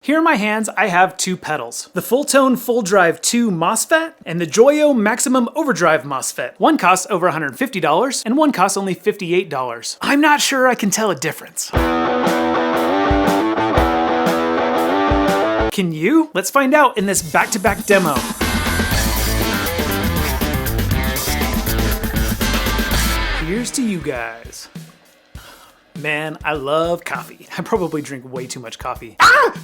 Here in my hands, I have two pedals. The Fulltone Fulldrive 2 MOSFET and the Joyo Maximum Overdrive MOSFET. One costs over $150 and one costs only $58. I'm not sure I can tell a difference. Can you? Let's find out in this back-to-back demo. Here's to you guys. Man, I love coffee. I probably drink way too much coffee.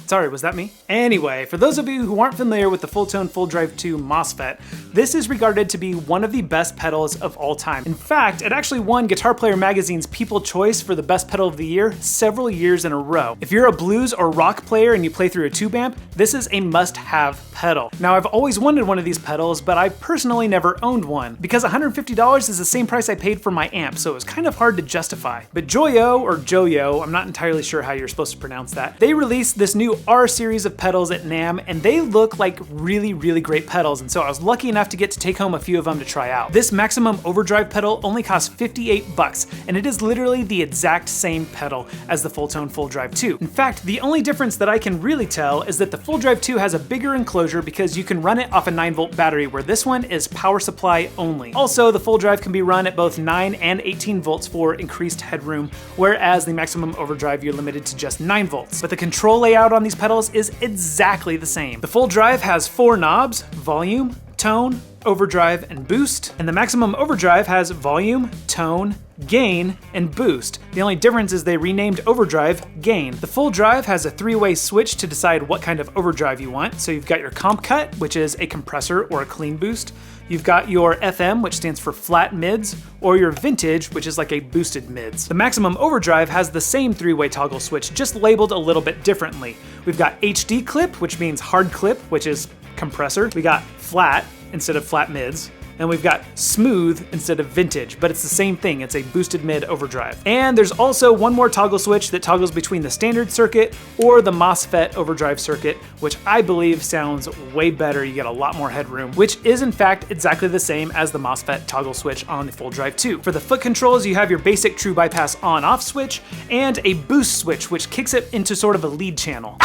Sorry, was that me? Anyway, for those of you who aren't familiar with the Fulltone Fulldrive 2 MOSFET, this is regarded to be one of the best pedals of all time. In fact, it actually won Guitar Player Magazine's People Choice for the best pedal of the year several years in a row. If you're a blues or rock player and you play through a tube amp, this is a must-have pedal. Now, I've always wanted one of these pedals, but I personally never owned one because $150 is the same price I paid for my amp, so it was kind of hard to justify. But Joyo, or Joyo, I'm not entirely sure how you're supposed to pronounce that, they released this new R series of pedals at NAMM, and they look like really, really great pedals, and so I was lucky enough to get to take home a few of them to try out. This Maximum Overdrive pedal only costs $58, and it is literally the exact same pedal as the Fulltone Fulldrive 2. In fact, the only difference that I can really tell is that the Fulldrive 2 has a bigger enclosure because you can run it off a 9-volt battery, where this one is power supply only. Also, the Fulldrive can be run at both 9 and 18 volts for increased headroom, whereas the Maximum Overdrive you're limited to just 9 volts. But the control layout on these pedals is exactly the same. The Fulldrive has 4 knobs: volume, tone, overdrive, and boost, and the Maximum Overdrive has volume, tone, gain, and boost. The only difference is they renamed overdrive gain. The Fulldrive has a 3-way switch to decide what kind of overdrive you want. So you've got your comp cut, which is a compressor or a clean boost. You've got your FM, which stands for flat mids, or your vintage, which is like a boosted mids. The Maximum Overdrive has the same 3-way toggle switch, just labeled a little bit differently. We've got HD clip, which means hard clip, which is compressor. We got flat instead of flat mids. And we've got smooth instead of vintage, but it's the same thing. It's a boosted mid overdrive. And there's also one more toggle switch that toggles between the standard circuit or the MOSFET overdrive circuit, which I believe sounds way better. You get a lot more headroom, which is in fact exactly the same as the MOSFET toggle switch on the Fulldrive 2. For the foot controls, you have your basic true bypass on-off switch and a boost switch, which kicks it into sort of a lead channel.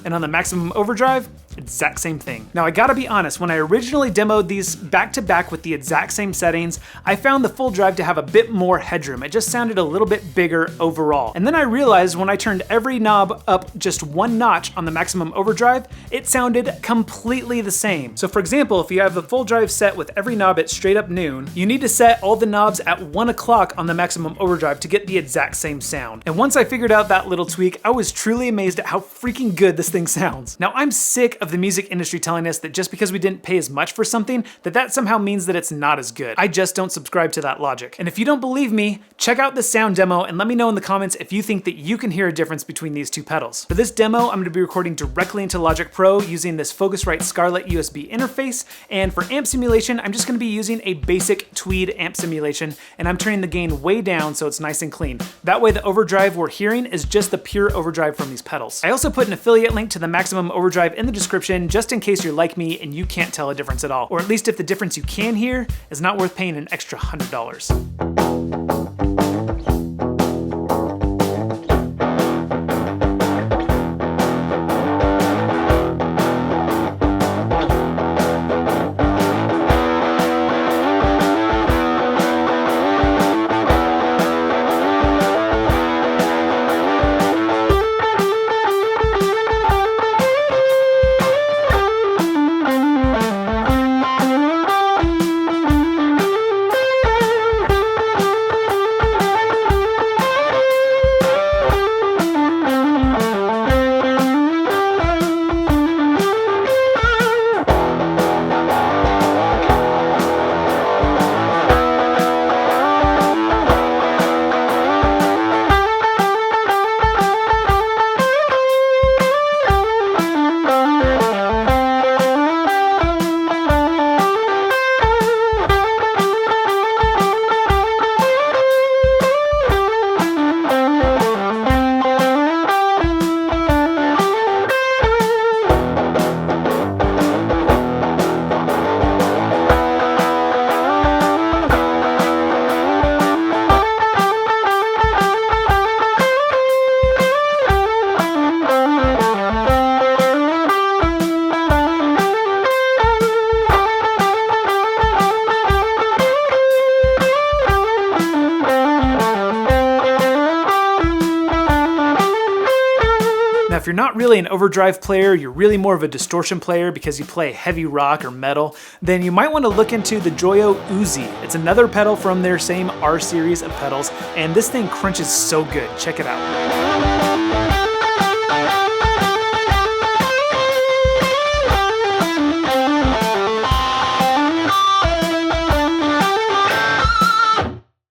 And on the Maximum Overdrive, exact same thing. Now, I gotta be honest, when I originally demoed these back-to-back with the exact same settings, I found the Fulldrive to have a bit more headroom. It just sounded a little bit bigger overall. And then I realized when I turned every knob up just 1 notch on the Maximum Overdrive, it sounded completely the same. So for example, if you have the Fulldrive set with every knob at straight up noon, you need to set all the knobs at 1 o'clock on the Maximum Overdrive to get the exact same sound. And once I figured out that little tweak, I was truly amazed at how freaking good this thing sounds. Now, I'm sick of the music industry telling us that just because we didn't pay as much for something, that somehow means that it's not as good. I just don't subscribe to that logic. And if you don't believe me, check out this sound demo and let me know in the comments if you think that you can hear a difference between these two pedals. For this demo, I'm going to be recording directly into Logic Pro using this Focusrite Scarlett USB interface, and for amp simulation, I'm just going to be using a basic Tweed amp simulation, and I'm turning the gain way down so it's nice and clean. That way the overdrive we're hearing is just the pure overdrive from these pedals. I also put an affiliate link to the Maximum Overdrive in the description just in case you're like me and you can't tell a difference at all, or at least if the difference you can hear is not worth paying an extra $100. you're not really an overdrive player, you're really more of a distortion player because you play heavy rock or metal, then you might want to look into the Joyo Uzi. It's another pedal from their same R series of pedals, and this thing crunches so good. Check it out.